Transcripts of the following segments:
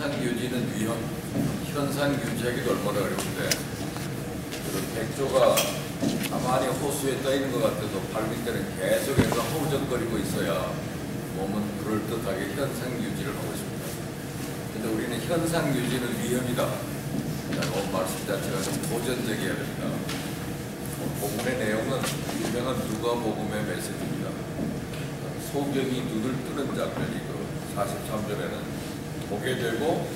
현상 유지는 위험, 현상 유지하기도 얼마나 어려운데 백조가 가만히 호수에 떠 있는 것 같아도 발 밑에는 계속해서 허우적거리고 있어야 몸은 그럴듯하게 현상 유지를 하고 있습니다. 근데 우리는 현상 유지는 위험이다. 말씀 자체가 도전적이어야 됩니다. 복음의 내용은 유명한 누가복음의 메시지입니다. 소경이 눈을 뜨는 장면이 43절에는 보게 되고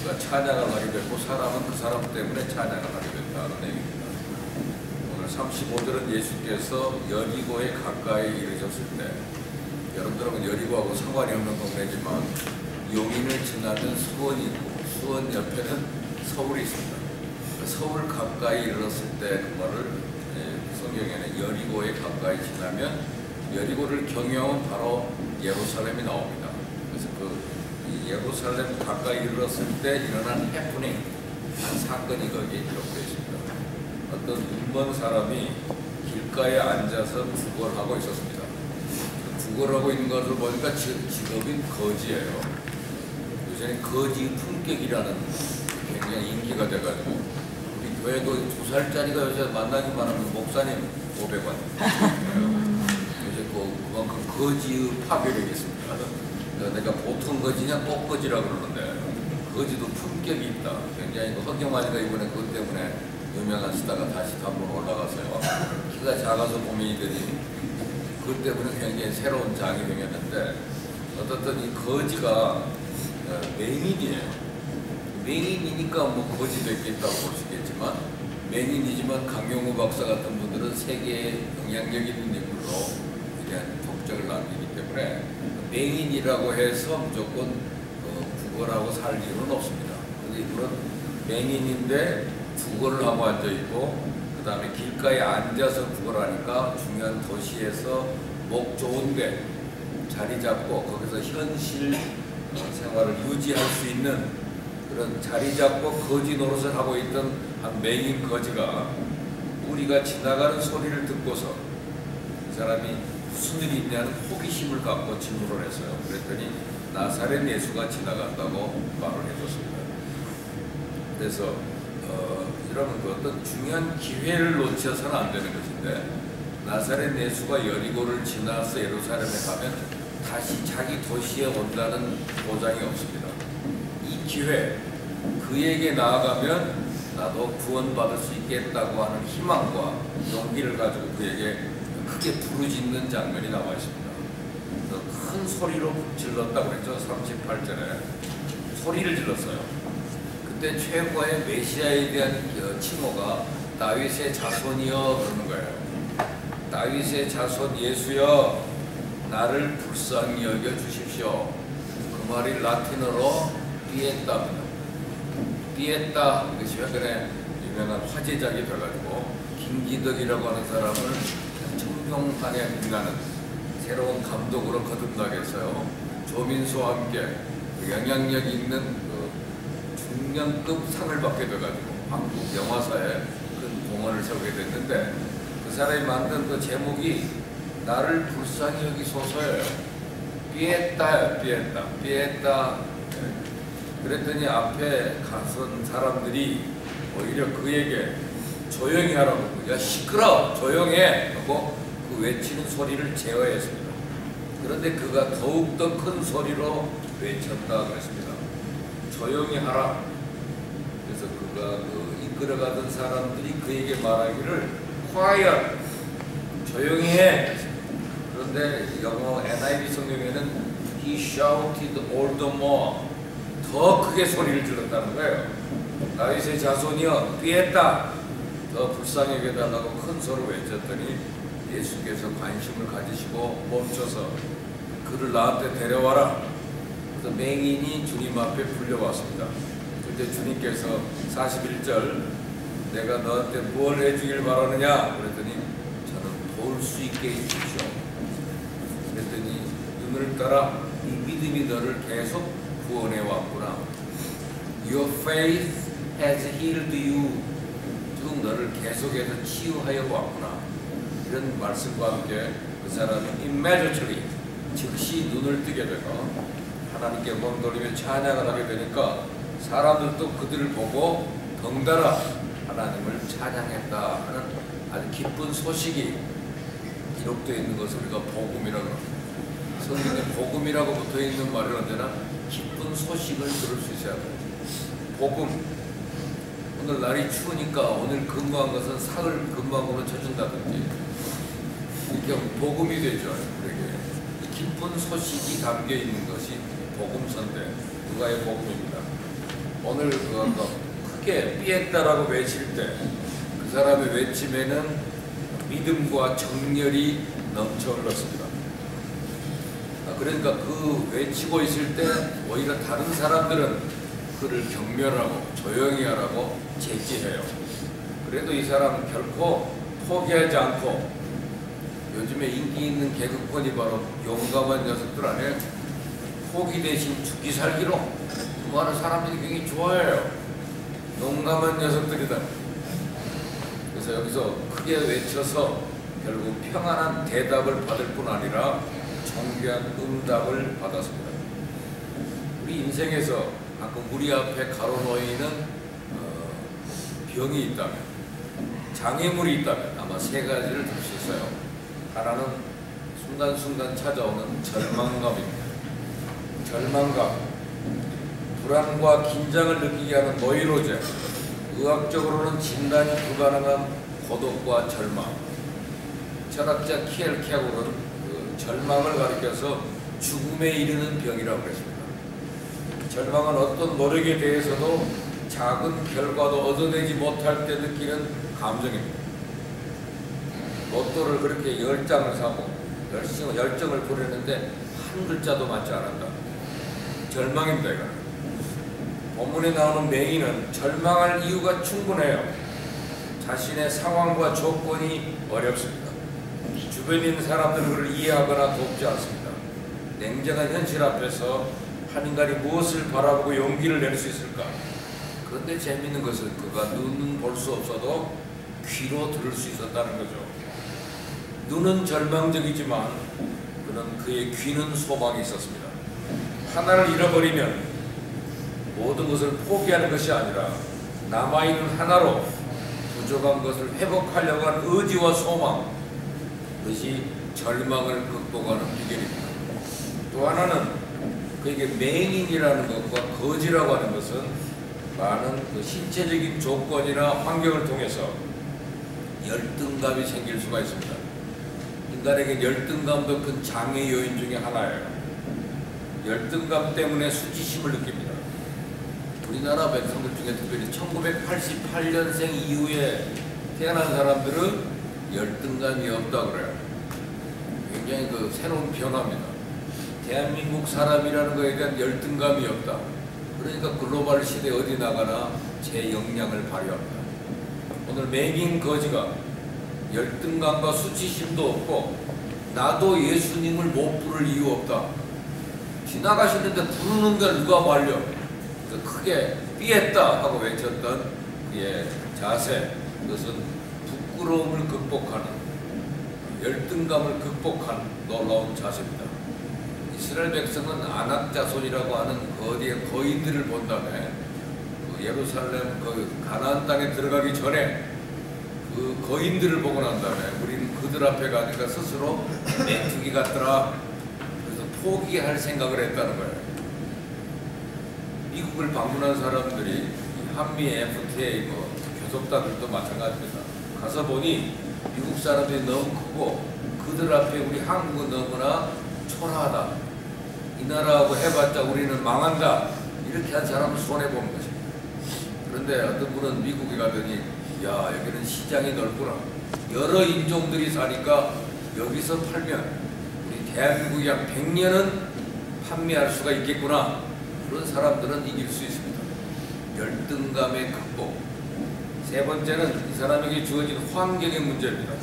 그가 찬양을 하게 되고 사람은 그 사람 때문에 찬양을 하게 된다는 얘기입니다. 오늘 35절은 예수께서 여리고에 가까이 이르셨을 때, 여러분들은 여리고하고 상관이 없는 동네지만 용인을 지나면 수원이 있고 수원 옆에는 서울이 있습니다. 서울 가까이 이르렀을 때 그 말을 성경에는 여리고에 가까이 지나면 여리고를 경영은 바로 예루살렘이 나옵니다. 그래서 이 예루살렘 가까이 이르렀을 때 일어난 해프닝, 한 사건이 거기에 기록되어 있습니다. 어떤 눈먼 사람이 길가에 앉아서 구걸하고 있었습니다. 구걸하고 있는 것을 보니까 직업인 거지예요. 요새는 거지 품격이라는 굉장히 인기가 돼가지고 우리 교회도 2살짜리가 요새 만나기만 하면 목사님 500원. 요새 그만큼 거지의 파괴력이 있습니다. 내가 보통 거지냐 꼭 거지라고 그러는데 거지도 품격이 있다. 굉장히 허경환이가 이번에 그것 때문에 유명한 스타가 다시 한번 올라가서요. 키가 작아서 고민이 되니 그것 때문에 굉장히 새로운 장이 생겼는데 어떻든 이 거지가 맹인이에요. 맹인이니까 뭐 거지 됐겠다고 볼 수 있겠지만 맹인이지만 강용우 박사 같은 분들은 세계에 영향력 있는 인물로 이런 족적을 남기기 때문에 맹인이라고 해서 무조건 구걸하고 살 이유는 없습니다. 그런데 이분은 맹인인데 구걸을 하고 앉아있고 그 다음에 길가에 앉아서 구걸하니까 중요한 도시에서 목 좋은데 자리 잡고 거기서 현실 생활을 유지할 수 있는 그런 자리 잡고 거지 노릇을 하고 있던 한 맹인 거지가 우리가 지나가는 소리를 듣고서 이 사람이 무슨 일이 있냐는 호기심을 갖고 질문을 했어요. 그랬더니 나사렛 예수가 지나간다고 말을 해줬습니다. 그래서 여러분 어떤 중요한 기회를 놓쳐서는 안 되는 것인데 나사렛 예수가 여리고를 지나서 예루살렘에 가면 다시 자기 도시에 온다는 보장이 없습니다. 이 기회, 그에게 나아가면 나도 구원받을 수 있겠다고 하는 희망과 용기를 가지고 그에게 크게 부르짖는 장면이 나와 있습니다. 큰 소리로 질렀다고 그랬죠. 38절에 소리를 질렀어요. 그때 최고의 메시아에 대한 칭호가 다윗의 자손이여 그러는 거예요. 다윗의 자손 예수여 나를 불쌍히 여겨 주십시오. 그 말이 라틴어로 피에타입니다. 피에타, 이것이 최근에 유명한 화제작이 돼가지고 김기덕이라고 하는 사람을 청평판에 빛나는 새로운 감독으로 거듭나겠어요. 조민수와 함께 영향력 있는 중년급 상을 받게 돼가지고 한국 영화사에 큰 공헌을 세우게 됐는데 그 사람이 만든 그 제목이 나를 불쌍히 여기소서예요. 피에타예요. 피에타. 그랬더니 앞에 가선 사람들이 오히려 그에게 조용히 하라고, 야 시끄러워 조용해 하고 그 외치는 소리를 제어했습니다. 그런데 그가 더욱더 큰 소리로 외쳤다 그랬습니다. 조용히 하라. 그래서 그가 이끌어가던 사람들이 그에게 말하기를 quiet, 조용히 해. 그런데 영어 NIV 성경에는 he shouted all the more, 더 크게 소리를 질렀다는 거예요. 다윗의 자손이여 피했다, 더 불쌍히 여겨달라고 큰 소리를 외쳤더니 예수께서 관심을 가지시고 멈춰서 그를 나한테 데려와라. 그래서 맹인이 주님 앞에 불려왔습니다. 그때 주님께서 41절 내가 너한테 뭘 해주길 바라느냐 그랬더니 저는 볼 수 있게 해주십시오. 그랬더니 눈을 따라 이 믿음이 너를 계속 구원해 왔구나. Your faith has healed you. 쭉 너를 계속해서 치유하여 왔구나. 이런 말씀과 함께 그 사람이 immediately 즉시 눈을 뜨게 되고 하나님께 영광 돌리며 찬양을 하게 되니까 사람들도 그들을 보고 덩달아 하나님을 찬양했다 하는 아주 기쁜 소식이 기록되어 있는 것을 우리가 복음이라고 합니다. 성경에 복음이라고 붙어있는 말은 언제나 기쁜 소식을 들을 수 있어야 돼요. 복음. 오늘 날이 추우니까 오늘 근무한 것은 사흘 근무함으로 쳐준다든지 이렇게 복음이 되죠. 우리에게 기쁜 소식이 담겨있는 것이 복음서인데 누가의 복음입니다. 오늘 크게 삐했다라고 외칠 때 그 사람의 외침에는 믿음과 정열이 넘쳐 흘렀습니다. 그러니까 그 외치고 있을 때 오히려 다른 사람들은 그를 경멸하고 조용히 하라고 제지해요. 그래도 이 사람은 결코 포기하지 않고 요즘에 인기 있는 개그폰이 바로 용감한 녀석들 아니에요. 포기 대신 죽기 살기로 많은 사람들이 굉장히 좋아해요. 용감한 녀석들이다. 그래서 여기서 크게 외쳐서 결국 평안한 대답을 받을 뿐 아니라 정교한 응답을 받았습니다. 우리 인생에서 가끔 우리 앞에 가로놓이는 병이 있다면, 장애물이 있다면 아마 세 가지를 들 수 있어요. 하나는 순간순간 찾아오는 절망감입니다. 절망감, 불안과 긴장을 느끼게 하는 노이로제, 의학적으로는 진단이 불가능한 고독과 절망. 철학자 키엘케고는 절망을 가리켜서 죽음에 이르는 병이라고 했습니다. 절망은 어떤 노력에 대해서도 작은 결과도 얻어내지 못할 때 느끼는 감정입니다. 로또를 그렇게 10장을 사고 열정을 부렸는데 한 글자도 맞지 않았다. 절망입니다. 이거는. 본문에 나오는 맹인은 절망할 이유가 충분해요. 자신의 상황과 조건이 어렵습니다. 주변에 있는 사람들은 그를 이해하거나 돕지 않습니다. 냉정한 현실 앞에서 한 인간이 무엇을 바라보고 용기를 낼 수 있을까? 그런데 재미있는 것은 그가 눈은 볼 수 없어도 귀로 들을 수 있었다는 거죠. 눈은 절망적이지만 그는 그의 귀는 소망이 있었습니다. 하나를 잃어버리면 모든 것을 포기하는 것이 아니라 남아있는 하나로 부족한 것을 회복하려고 하는 의지와 소망, 그것이 절망을 극복하는 비결입니다. 또 하나는 그에게 맹인이라는 것과 거지라고 하는 것은 많은 그 신체적인 조건이나 환경을 통해서 열등감이 생길 수가 있습니다. 인간에게 열등감도 큰 장애 요인 중에 하나예요. 열등감 때문에 수치심을 느낍니다. 우리나라 백성들 중에 특별히 1988년생 이후에 태어난 사람들은 열등감이 없다 그래요. 굉장히 그 새로운 변화입니다. 대한민국 사람이라는 것에 대한 열등감이 없다. 그러니까 글로벌 시대에 어디 나가나 제 역량을 발휘합니다. 오늘 맹인 거지가 열등감과 수치심도 없고 나도 예수님을 못 부를 이유 없다. 지나가시는데 부르는 걸 누가 말려? 크게 삐했다 하고 외쳤던 그의 자세, 그것은 부끄러움을 극복하는, 열등감을 극복하는 놀라운 자세입니다. 이스라엘 백성은 아낙 자손이라고 하는 거대한 거인들을 본 다음에 그 예루살렘 그 가나안 땅에 들어가기 전에 그 거인들을 보고 난 다음에 우리는 그들 앞에 가니까 스스로 메뚜기 같더라. 그래서 포기할 생각을 했다는 거예요. 미국을 방문한 사람들이 한미 FTA 교섭단들도 마찬가지입니다. 가서 보니 미국 사람들이 너무 크고 그들 앞에 우리 한국은 너무나 초라하다. 이 나라하고 해봤자 우리는 망한다. 이렇게 한 사람을 손해보는 것입니다. 그런데 어떤 분은 미국에 가더니 야, 여기는 시장이 넓구나. 여러 인종들이 사니까 여기서 팔면 우리 대한민국이 한 100년은 판매할 수가 있겠구나. 그런 사람들은 이길 수 있습니다. 열등감의 극복. 세 번째는 이 사람에게 주어진 환경의 문제입니다.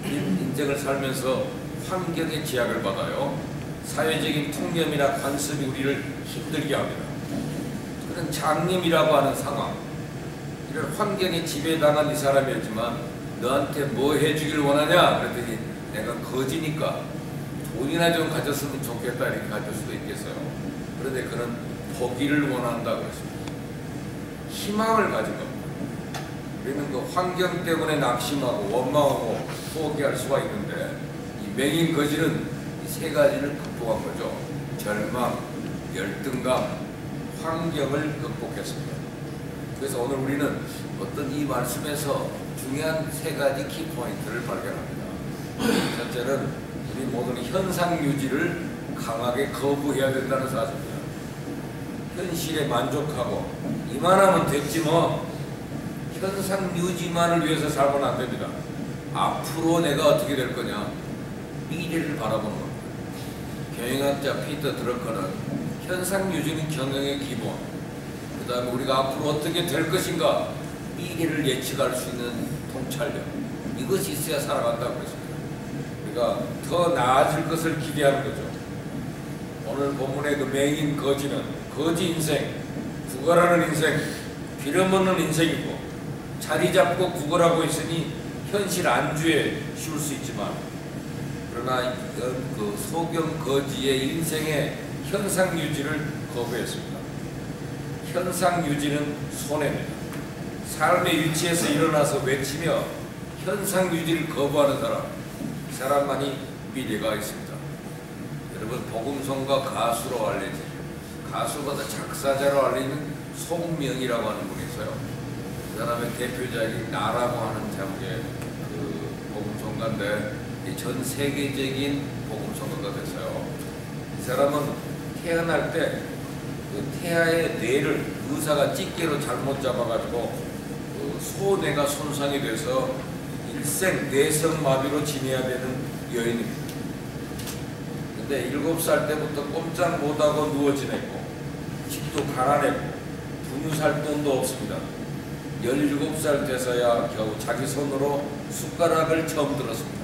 인생을 살면서 환경의 제약을 받아요. 사회적인 통념이나 관습이 우리를 힘들게 합니다. 그런 장님이라고 하는 상황, 이런 환경에 지배당한 이 사람이었지만 너한테 뭐 해주길 원하냐? 그랬더니 내가 거지니까 돈이나 좀 가졌으면 좋겠다 이렇게 가질 수도 있겠어요. 그런데 그는 포기를 원한다고 했습니다. 희망을 가진 겁니다. 우리는 그 환경 때문에 낙심하고 원망하고 포기할 수가 있는데 이 맹인 거지는 이 세 가지를 극복한 거죠. 절망, 열등감, 환경을 극복했습니다. 그래서 오늘 우리는 어떤 이 말씀에서 중요한 세 가지 키포인트를 발견합니다. 첫째는 우리 모두는 현상 유지를 강하게 거부해야 된다는 사실입니다. 현실에 만족하고 이만하면 됐지 뭐 현상 유지만을 위해서 살고는 안 됩니다. 앞으로 내가 어떻게 될 거냐 미래를 바라보는 겁니다. 경영학자 피터 드러커는 현상 유지는 경영의 기본, 그 다음에 우리가 앞으로 어떻게 될 것인가 미래를 예측할 수 있는 통찰력, 이것이 있어야 살아간다고 했습니다. 우리가 더 나아질 것을 기대하는 거죠. 오늘 본문의 그 맹인 거지는 거지 인생, 구걸하는 인생, 빌어 먹는 인생이고 자리 잡고 구걸하고 있으니 현실 안주에 쉴 수 있지만, 그러나 그 소경 거지의 인생의 현상 유지를 거부했습니다. 현상 유지는 손해입니다. 삶의 위치에서 일어나서 외치며 현상 유지를 거부하는 사람만이 미래가 있습니다. 여러분, 복음성과 가수로 알려진, 가수보다 작사자로 알리는 송명이라고 하는 분이 있어요. 그 사람의 대표작이 나라고 하는 제목의 그 복음성가인데 전 세계적인 복음성가가 됐어요. 이 사람은 태어날 때 그 태아의 뇌를 의사가 찌개로 잘못 잡아가지고 그 소뇌가 손상이 돼서 일생 뇌성마비로 지내야 되는 여인입니다. 근데 7살 때부터 꼼짝 못하고 누워 지냈고 집도 가난했고 분유 살 돈도 없습니다. 17살 돼서야 겨우 자기 손으로 숟가락을 처음 들었습니다.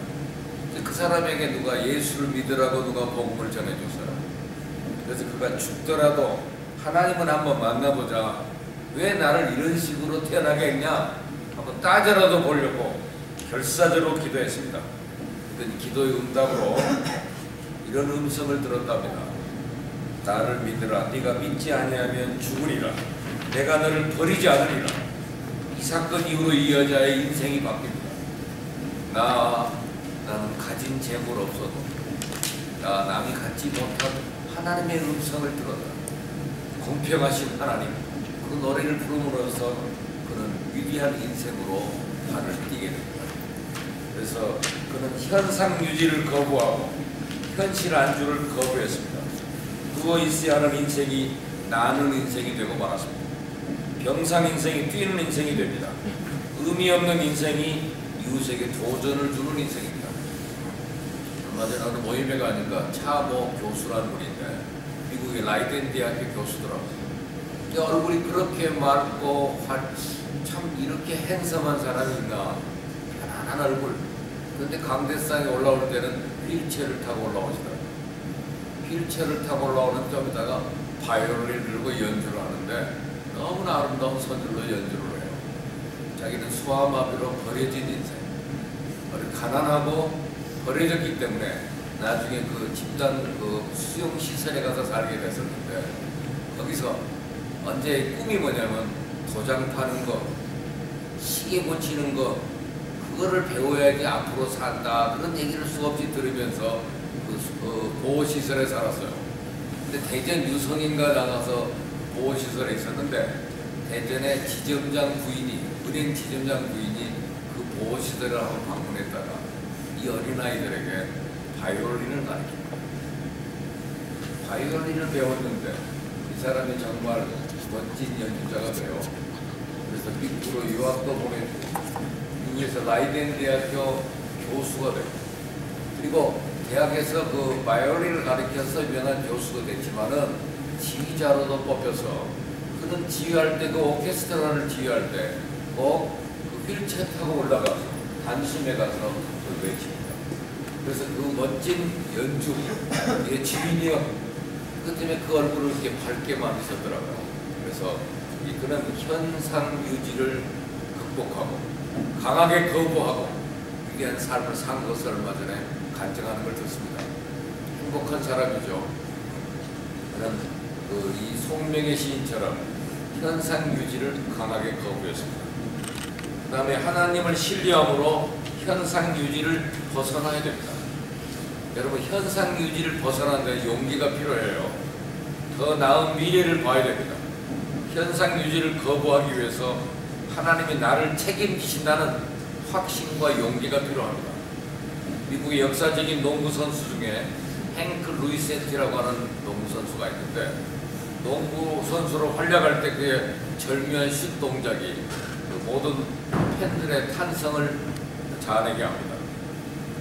그 사람에게 누가 예수를 믿으라고 누가 복음을 전해줬어요. 그래서 그가 죽더라도 하나님은 한번 만나보자, 왜 나를 이런 식으로 태어나게 했냐 한번 따져라도 보려고 결사적으로 기도했습니다. 그랬더니 기도의 응답으로 이런 음성을 들었답니다. 나를 믿으라. 네가 믿지 아니하면 죽으리라. 내가 너를 버리지 않으리라. 이 사건 이후로 이 여자의 인생이 바뀝니다. 나는 가진 재물 없어도 남이 갖지 못한 하나님의 음성을 들었다. 공평하신 하나님, 그 노래를 부름으로써 그는 위대한 인생으로 발을 띄게 됩니다. 그래서 그는 현상 유지를 거부하고 현실 안주를 거부했습니다. 누워 있어야 하는 인생이 나는 인생이 되고 말았습니다. 병상 인생이 뛰는 인생이 됩니다. 의미 없는 인생이 이웃에게 도전을 주는 인생입니다. 얼마 전에 어느 모임에 가니까 차모 교수라는 분인데 미국의 라이덴 대학교 교수더라고요. 얼굴이 그렇게 맑고 참 이렇게 핸섬한 사람이 있나, 편안한 얼굴. 그런데 강대상에 올라올 때는 휠체어를 타고 올라오시더라고요. 휠체어를 타고 올라오는 좀 이따가 바이올린을 들고 연주를 하는데 너무나 아름다운 소절로 연주를 해요. 자기는 소아마비로 버려진 인생, 가난하고 버려졌기 때문에 나중에 그 집단 그 수용시설에 가서 살게 됐었는데, 거기서 언제 꿈이 뭐냐면 도장 파는 거, 시계 고치는 거, 그거를 배워야지 앞으로 산다, 그런 얘기를 수없이 들으면서 그 보호시설에 살았어요. 근데 대전 유성인가 나가서 보호시설에 있었는데, 대전의 지점장 부인이, 은행 지점장 부인이 그 보호시설을 한번 방문했다가 이 어린아이들에게 바이올린을 가르칩니다. 바이올린을 배웠는데 이 사람이 정말 멋진 연주자가 돼요. 그래서 미국으로 유학도 보내주고 미국에서 라이덴 대학교 교수가 되고, 그리고 대학에서 그 바이올린을 가르쳐서 유명한 교수가 됐지만은 지휘자로도 뽑혀서 그는 지휘할 때, 그 오케스트라를 지휘할 때 꼭 그 휠체어 타고 올라가서 단숨에 가서 그걸 외칩니다. 그래서 그 멋진 연주, 지휘력, 그 때문에 그 얼굴을 이렇게 밝게 만드셨더라고요. 그래서 그는 현상 유지를 극복하고 강하게 거부하고 위대한 삶을 산 것을 얼마 전에 간증하는 걸 듣습니다. 행복한 사람이죠. 그는 이 송명의 시인처럼 현상 유지를 강하게 거부했습니다. 그 다음에 하나님을 신뢰함으로 현상 유지를 벗어나야 됩니다. 여러분, 현상 유지를 벗어나는 데 용기가 필요해요. 더 나은 미래를 봐야 됩니다. 현상 유지를 거부하기 위해서 하나님이 나를 책임지신다는 확신과 용기가 필요합니다. 미국의 역사적인 농구 선수 중에 행크 루이센티라고 하는 농구 선수가 있는데, 농구 선수로 활약할 때 그의 절묘한 슛 동작이 모든 팬들의 탄성을 자아내게 합니다.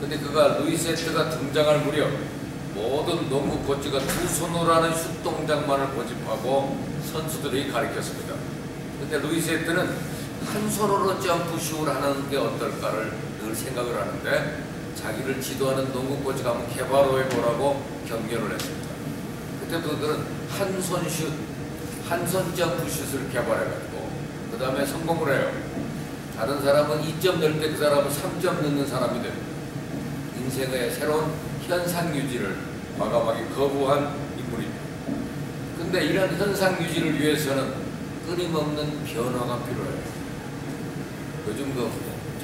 근데 그가 루이센트가 등장할 무렵 모든 농구 코치가 두 손으로 하는 슛 동작만을 고집하고 선수들이 가르쳤습니다. 근데 루이센트는 한 손으로 점프슛을 하는 게 어떨까를 늘 생각을 하는데, 자기를 지도하는 농구 코치가 한번 개발해보라고 경고를 했습니다. 그때부터 그들은 한 손 슛, 한 손 점프슛을 개발해가지고 그 다음에 성공을 해요. 다른 사람은 2점 넣을 때 그 사람은 3점 넣는 사람이 됩니다. 인생의 새로운 현상 유지를 과감하게 거부한 인물입니다. 근데 이런 현상 유지를 위해서는 끊임없는 변화가 필요해요. 요즘 그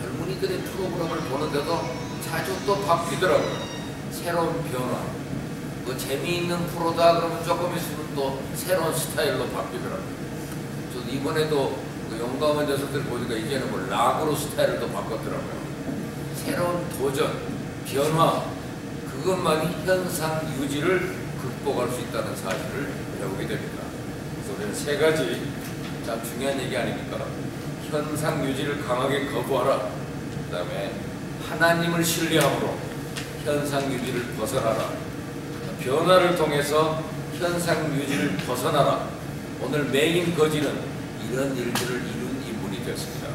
젊은이들의 프로그램을 보는데도 자주 또 바뀌더라고요. 새로운 변화. 그 재미있는 프로다 그러면 조금 있으면 또 새로운 스타일로 바뀌더라고요. 저도 이번에도 그 용감한 녀석들 보니까 이제는 뭐 락으로 스타일을 또 바꿨더라고요. 새로운 도전, 변화, 그것만이 현상 유지를 극복할 수 있다는 사실을 배우게 됩니다. 그래서 우리는 세 가지 참 중요한 얘기 아닙니까? 현상 유지를 강하게 거부하라. 그 다음에 하나님을 신뢰함으로 현상 유지를 벗어나라. 변화를 통해서 현상 유지를 벗어나라. 오늘 메인 거지는 이런 일들을 이룬 인물이 됐습니다.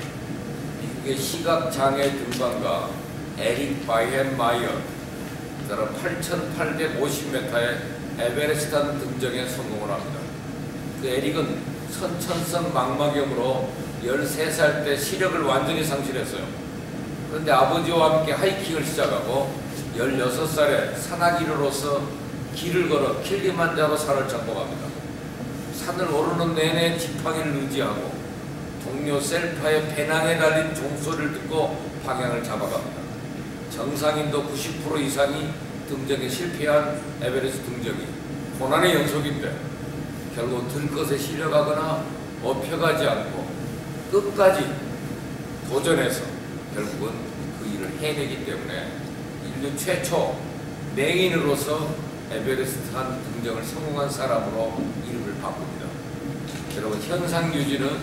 미국의 시각장애 등반가 에릭 바이헨마이어, 그 사람 8,850m의 에베레스트 등정에 성공을 합니다. 그 에릭은 선천성 망막염으로 13살 때 시력을 완전히 상실했어요. 그런데 아버지와 함께 하이킹을 시작하고 16살에 산악인으로서 길을 걸어 킬리만자로 산을 정복합니다. 산을 오르는 내내 지팡이를 의지하고 동료 셀파의 배낭에 달린 종소리를 듣고 방향을 잡아갑니다. 정상인도 90% 이상이 등정에 실패한 에베레스트 등정이 고난의 연속인데 결국 들것에 실려가거나 업혀가지 않고 끝까지 도전해서 결국은 그 일을 해내기 때문에 인류 최초 맹인으로서 에베레스트 한 등정을 성공한 사람으로 이름을 바꿉니다. 여러분, 현상 유지는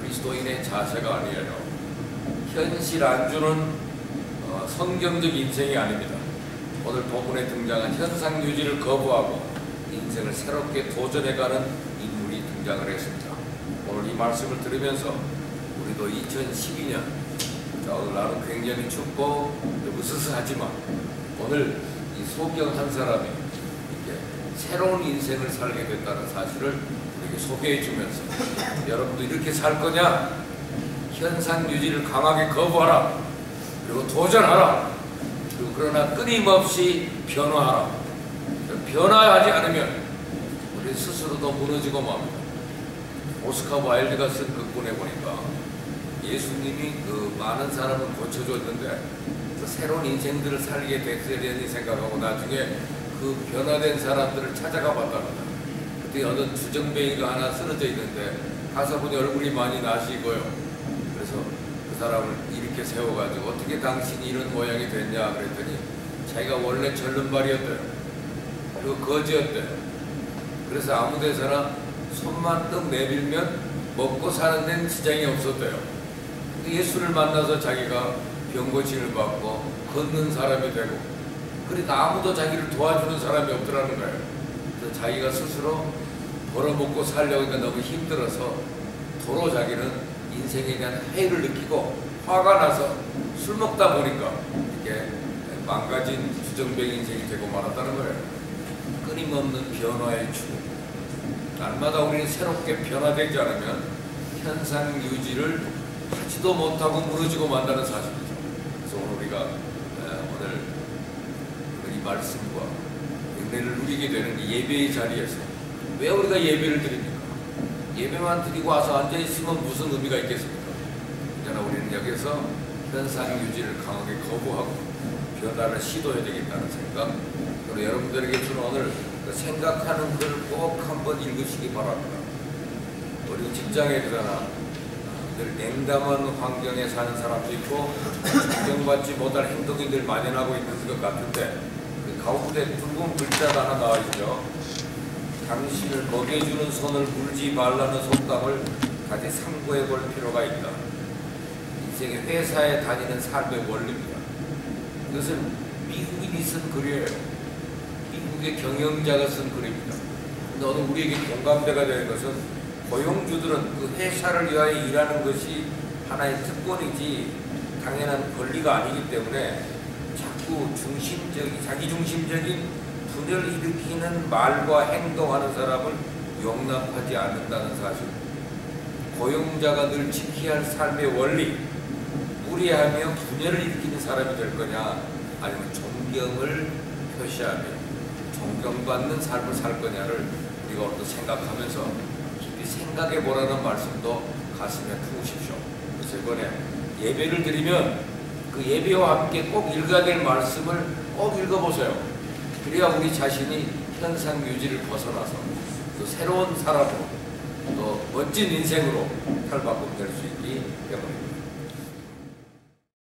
그리스도인의 자세가 아니에요. 현실 안주는 성경적 인생이 아닙니다. 오늘 본문에 등장한 현상 유지를 거부하고 인생을 새롭게 도전해가는 인물이 등장을 했습니다. 오늘 이 말씀을 들으면서 우리도 2012년, 오늘 나는 굉장히 춥고 으스스하지만 오늘 이 소경 한 사람이 이렇게 새로운 인생을 살게 됐다는 사실을 우리에게 소개해 주면서 여러분도 이렇게 살 거냐? 현상 유지를 강하게 거부하라. 그리고 도전하라. 그리고 그러나 끊임없이 변화하라. 변화하지 않으면 우리 스스로도 무너지고 맙니다. 오스카 와일드가 쓴 그 글에 보니까 예수님이 그 많은 사람을 고쳐줬는데 그 새로운 인생들을 살게 됐어야 되니 생각하고 나중에 그 변화된 사람들을 찾아가 봤답니다. 그때 어떤 주정뱅이가 하나 쓰러져 있는데 가서 보니 얼굴이 많이 나시고요. 그래서 그 사람을 이렇게 세워가지고 어떻게 당신이 이런 모양이 됐냐 그랬더니 자기가 원래 절름발이었대요. 그리고 거지였대요. 그래서 아무 데서나 손만 떡 내밀면 먹고 사는 데는 지장이 없었대요. 예수를 만나서 자기가 병고침을 받고 걷는 사람이 되고, 그러니까 아무도 자기를 도와주는 사람이 없더라는 거예요. 그래서 자기가 스스로 벌어먹고 살려고 하니까 너무 힘들어서 도로 자기는 인생에 대한 회의를 느끼고 화가 나서 술 먹다 보니까 이렇게 망가진 주정뱅이 인생이 되고 말았다는 거예요. 끊임없는 변화의 추구. 날마다 우리는 새롭게 변화되지 않으면 현상 유지를 하지도 못하고 무너지고 만다는 사실이죠. 그래서 오늘 우리가 오늘 이 말씀과 은혜를 누리게 되는 예배의 자리에서 왜 우리가 예배를 드립니까? 예배만 드리고 와서 앉아있으면 무슨 의미가 있겠습니까? 그러나 우리는 여기서 현상 유지를 강하게 거부하고 변화를 시도해야 되겠다는 생각, 그리고 여러분들에게 주는 오늘 그 생각하는 글 꼭 한번 읽으시기 바랍니다. 우리 직장에 들어나 늘 냉담한 환경에 사는 사람도 있고 존경받지 못할 행동이 늘 만연하고 있는 것 같은데 그 가운데 붉은 글자가 하나 나와 있죠. 당신을 먹여주는 손을 물지 말라는 속담을 다시 상고해 볼 필요가 있다. 인생의 회사에 다니는 삶의 원리입니다. 이것은 미국인이 쓴 글이에요. 미국의 경영자가 쓴 글입니다. 근데 오늘 우리에게 공감대가 되는 것은 고용주들은 그 회사를 위하여 일하는 것이 하나의 특권이지 당연한 권리가 아니기 때문에 자꾸 자기 중심적인 분열을 일으키는 말과 행동하는 사람을 용납하지 않는다는 사실. 고용자가 늘 지켜야 할 삶의 원리, 무리하며 분열을 일으키는 사람이 될 거냐, 아니면 존경을 표시하며 존경받는 삶을 살 거냐를 우리가 오늘 생각하면서 깊이 생각해 보라는 말씀도 가슴에 품으십시오. 그래서 이번에 예배를 드리면 그 예배와 함께 꼭 읽어야 될 말씀을 꼭 읽어보세요. 그래야 우리 자신이 현상 유지를 벗어나서 또 새로운 사람으로 또 멋진 인생으로 탈바꿈 될 수 있기 때문입니다.